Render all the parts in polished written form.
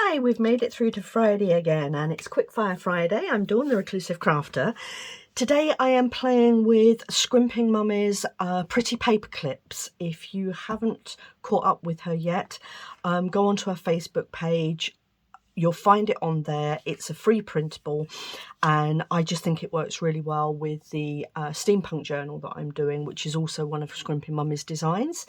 Hi, we've made it through to Friday again, and it's Quickfire Friday. I'm Dawn, the Reclusive Crafter. Today I am playing with Scrimping Mummy's Pretty Paperclips. If you haven't caught up with her yet, go onto her Facebook page. You'll find it on there. It's a free printable, and I just think it works really well with the steampunk journal that I'm doing, which is also one of Scrimping Mummy's designs.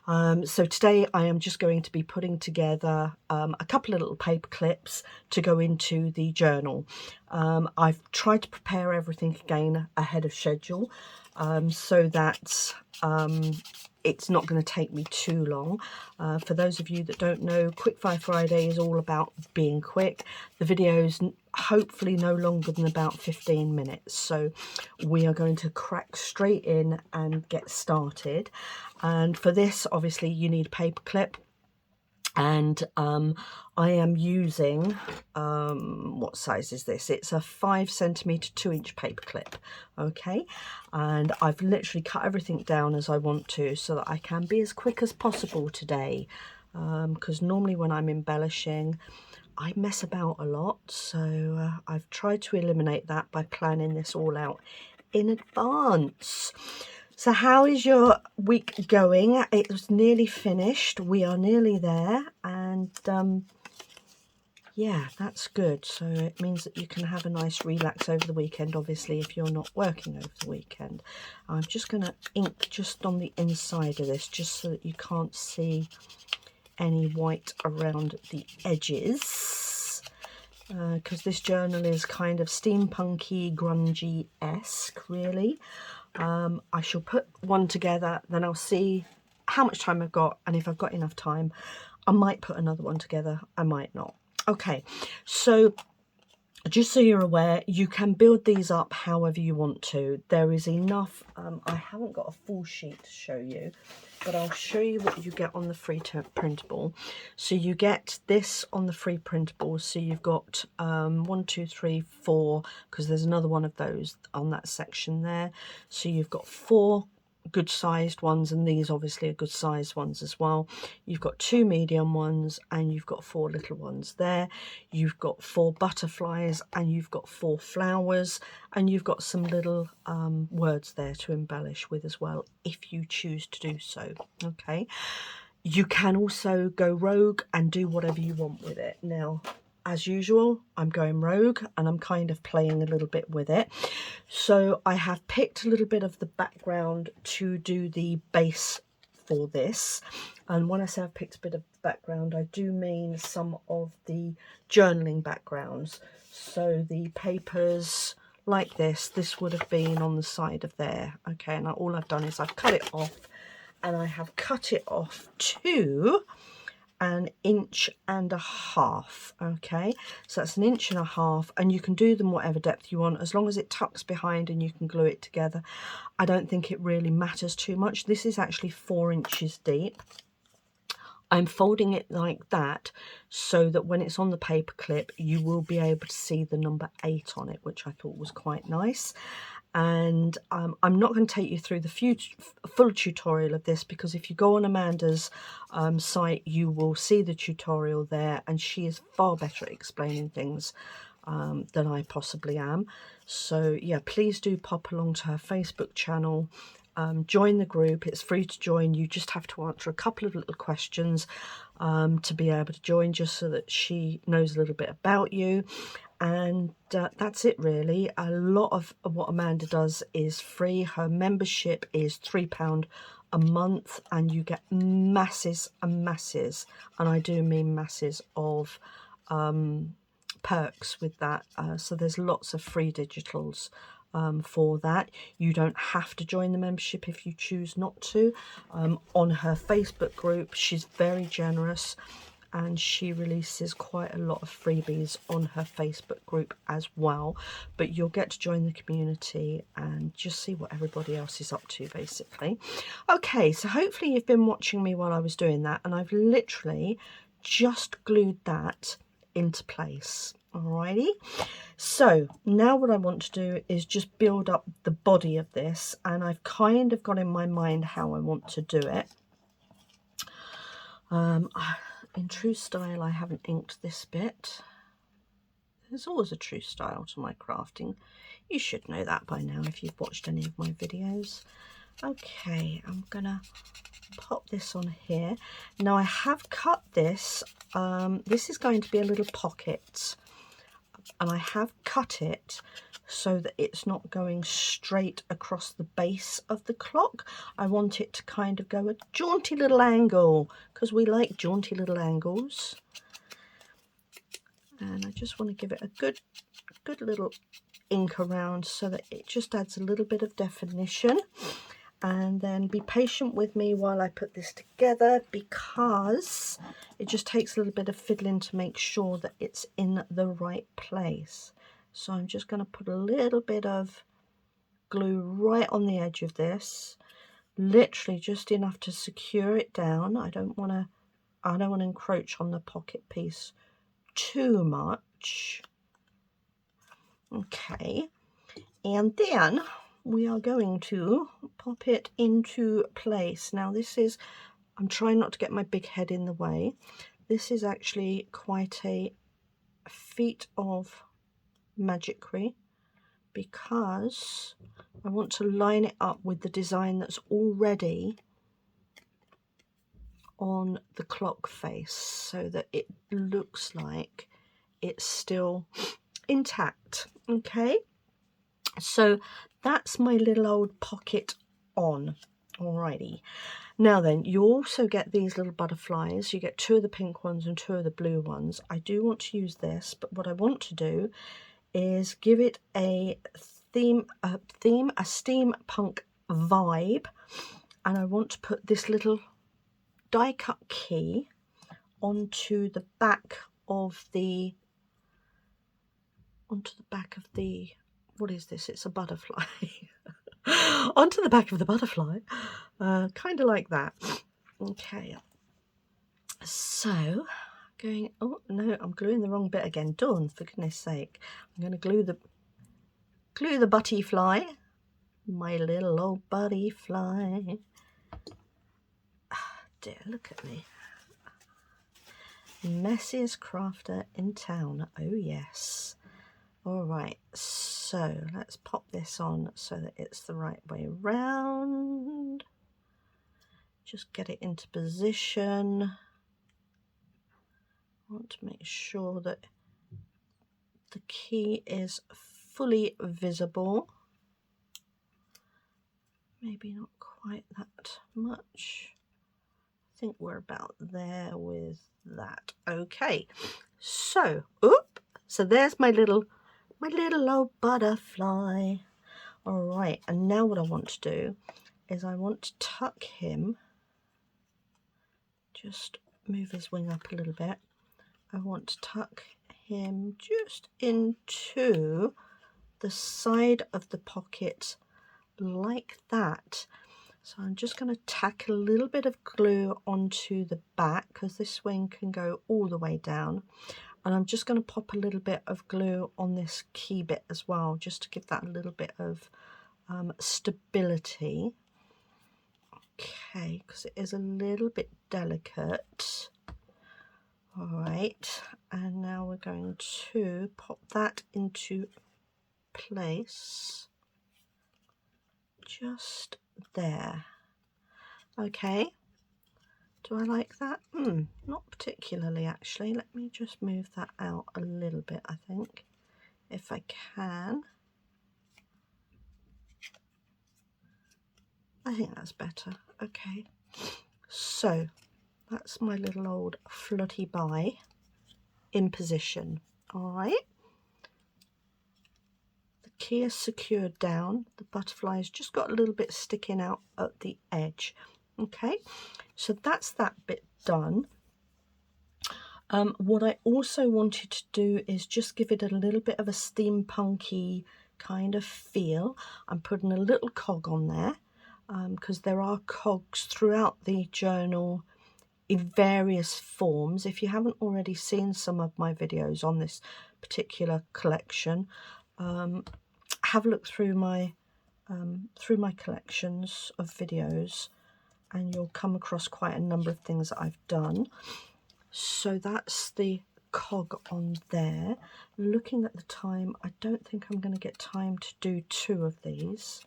So today I am just going to be putting together a couple of little paper clips to go into the journal. I've tried to prepare everything again ahead of schedule, so that it's not going to take me too long. For those of you that don't know, Quickfire Friday is all about being quick. The video's hopefully no longer than about 15 minutes. So we are going to crack straight in and get started. And for this, obviously, you need a paper clip. And I am using, what size is this? It's a 5cm 2" paper clip, okay? And I've literally cut everything down as I want to so that I can be as quick as possible today, because normally when I'm embellishing, I mess about a lot. So I've tried to eliminate that by planning this all out in advance. So how is your week going? It was nearly finished. We are nearly there, and yeah, that's good. So it means that you can have a nice relax over the weekend, obviously, if you're not working over the weekend. I'm just going to ink just on the inside of this, just so that you can't see any white around the edges, because this journal is kind of steampunky, grungy-esque, really. I shall put one together, then I'll see how much time I've got, and if I've got enough time, I might put another one together, I might not. Okay, so just so you're aware, you can build these up however you want to. There is enough. I haven't got a full sheet to show you, but I'll show you what you get on the free printable. So you get this on the free printable. So you've got 1, 2, 3, 4, because there's another one of those on that section there. So you've got 4 good sized ones, and these obviously are good sized ones as well. You've got 2 medium ones, and you've got 4 little ones there. You've got 4 butterflies, and you've got 4 flowers, and you've got some little words there to embellish with as well, if you choose to do so. Okay, you can also go rogue and do whatever you want with it. Now, as usual, I'm going rogue, and I'm kind of playing a little bit with it. So I have picked a little bit of the background to do the base for this. And when I say I've picked a bit of background, I do mean some of the journaling backgrounds. So the papers like this would have been on the side of there. Okay, and all I've done is I've cut it off, and I have cut it off to 1.5 inches. Okay, so that's 1.5 inches, and you can do them whatever depth you want, as long as it tucks behind and you can glue it together. I don't think it really matters too much. This is actually 4 inches deep. I'm folding it like that so that when it's on the paper clip, you will be able to see the number 8 on it, which I thought was quite nice. And I'm not going to take you through the full tutorial of this, because if you go on Amanda's site, you will see the tutorial there, and she is far better at explaining things than I possibly am. So yeah, please do pop along to her Facebook channel. Join the group. It's free to join. You just have to answer a couple of little questions to be able to join, just so that she knows a little bit about you. And that's it, really. A lot of what Amanda does is free. Her membership is £3 a month, and you get masses and masses, and I do mean masses of perks with that. So there's lots of free digitals for that. You don't have to join the membership if you choose not to. On her Facebook group, she's very generous, and she releases quite a lot of freebies on her Facebook group as well. But you'll get to join the community and just see what everybody else is up to, basically. Okay, so hopefully you've been watching me while I was doing that, and I've literally just glued that into place. Alrighty, so now what I want to do is just build up the body of this, and I've kind of got in my mind how I want to do it. In true style, I haven't inked this bit. There's always a true style to my crafting. You should know that by now if you've watched any of my videos. Okay, I'm gonna pop this on here. Now I have cut this. This is going to be a little pocket, and I have cut it so that it's not going straight across the base of the clock. I want it to kind of go a jaunty little angle, because we like jaunty little angles. And I just want to give it a good little ink around so that it just adds a little bit of definition. And then be patient with me while I put this together, because it just takes a little bit of fiddling to make sure that it's in the right place. So I'm just going to put a little bit of glue right on the edge of this, literally just enough to secure it down. I don't want to encroach on the pocket piece too much. Okay, and then we are going to pop it into place. Now this is, I'm trying not to get my big head in the way. This is actually quite a feat of magicry, because I want to line it up with the design that's already on the clock face so that it looks like it's still intact. Okay, so that's my little old pocket on. Alrighty, now then, you also get these little butterflies. You get 2 of the pink ones and 2 of the blue ones. I do want to use this, but what I want to do is give it a steampunk vibe, and I want to put this little die cut key onto the back of the what is this? It's a butterfly. Onto the back of the butterfly, kind of like that. Okay, so going, oh no, I'm gluing the wrong bit again. Dawn, for goodness sake. I'm going to glue the butterfly, my little old butterfly. Ah, dear, look at me. Messiest crafter in town. Oh yes. All right, so let's pop this on so that it's the right way round. Just get it into position. I want to make sure that the key is fully visible. Maybe not quite that much. I think we're about there with that. Okay, so so there's my little old butterfly. All right, and now what I want to do is I want to tuck him, just move his wing up a little bit. I want to tuck him just into the side of the pocket like that. So I'm just going to tack a little bit of glue onto the back, because this wing can go all the way down. And I'm just going to pop a little bit of glue on this key bit as well, just to give that a little bit of stability. Okay, because it is a little bit delicate. All right, and now we're going to pop that into place just there. Okay, do I like that? Not particularly, actually. Let me just move that out a little bit, I think, if I can. I think that's better. Okay, so that's my little old flutty by in position. All right, the key is secured down. The butterfly's just got a little bit sticking out at the edge. Okay, so that's that bit done. What I also wanted to do is just give it a little bit of a steampunky kind of feel. I'm putting a little cog on there, because there are cogs throughout the journal in various forms. If you haven't already seen some of my videos on this particular collection, have a look through my collections of videos, and you'll come across quite a number of things that I've done. So that's the cog on there. Looking at the time, I don't think I'm going to get time to do 2 of these.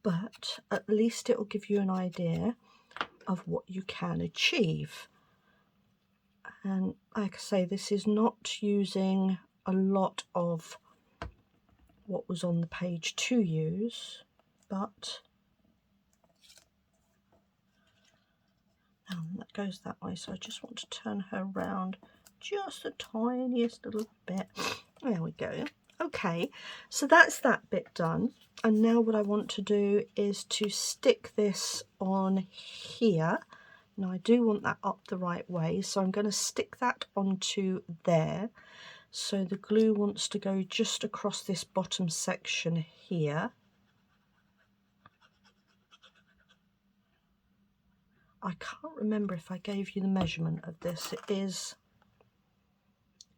But at least it will give you an idea of what you can achieve. And like I say, this is not using a lot of what was on the page to use, but that goes that way, so I just want to turn her around just the tiniest little bit. There we go. Okay, so that's that bit done, and now what I want to do is to stick this on here. Now I do want that up the right way, so I'm going to stick that onto there. So the glue wants to go just across this bottom section here. I can't remember if I gave you the measurement of this.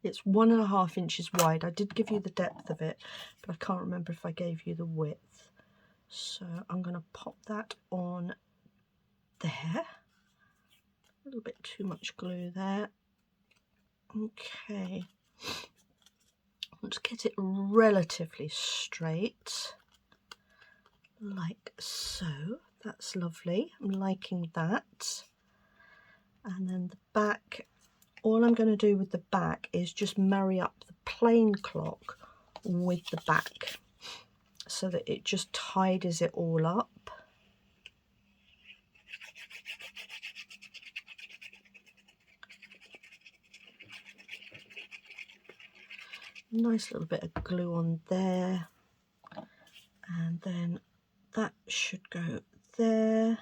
It's 1.5 inches wide. I did give you the depth of it, but I can't remember if I gave you the width. So I'm going to pop that on there. A little bit too much glue there. Okay. Let's get it relatively straight, like so. That's lovely. I'm liking that. And then the back, all I'm going to do with the back is just marry up the plain clock with the back so that it just tidies it all up. Nice little bit of glue on there, and then that should go there.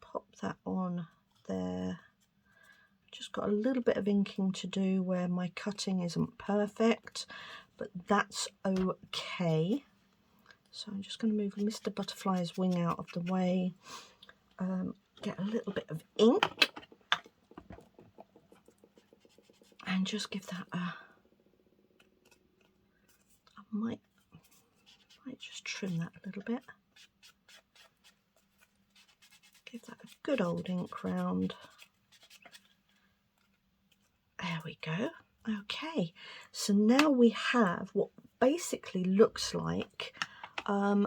Pop that on there. Just got a little bit of inking to do where my cutting isn't perfect, but that's okay. So I'm just going to move Mr. Butterfly's wing out of the way, get a little bit of ink, and just give that I might just trim that a little bit. Give that a good old ink round. There we go. Okay, so now we have what basically looks like a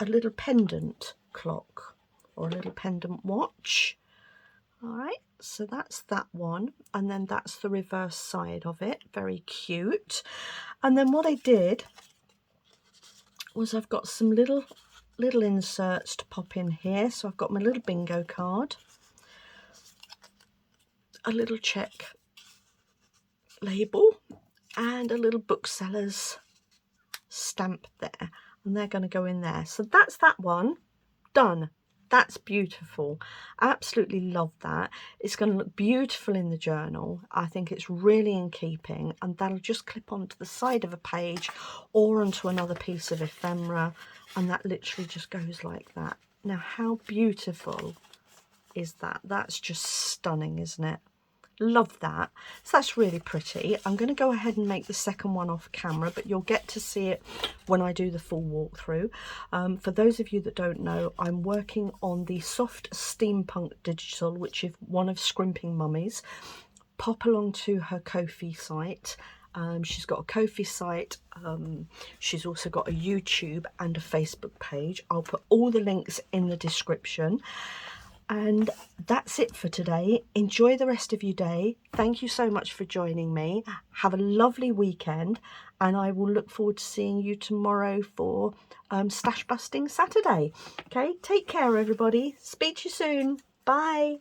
little pendant clock or a little pendant watch. All right, so that's that one, and then that's the reverse side of it. Very cute. And then what I did was I've got some little inserts to pop in here. So I've got my little bingo card, a little check label, and a little bookseller's stamp there, and they're going to go in there. So that's that one done. That's beautiful. Absolutely love that. It's going to look beautiful in the journal. I think it's really in keeping, and that'll just clip onto the side of a page or onto another piece of ephemera, and that literally just goes like that. Now how beautiful is that? That's just stunning, isn't it? Love that. So that's really pretty. I'm going to go ahead and make the second one off camera, but you'll get to see it when I do the full walkthrough. For those of you that don't know, I'm working on the Soft Steampunk digital, which is one of Scrimping Mummy's. Pop along to her Ko-fi site. She's got a Ko-fi site. She's also got a YouTube and a Facebook page. I'll put all the links in the description. And that's it for today. Enjoy the rest of your day. Thank you so much for joining me. Have a lovely weekend, and I will look forward to seeing you tomorrow for Stash Busting Saturday. Okay, take care everybody. Speak to you soon. Bye.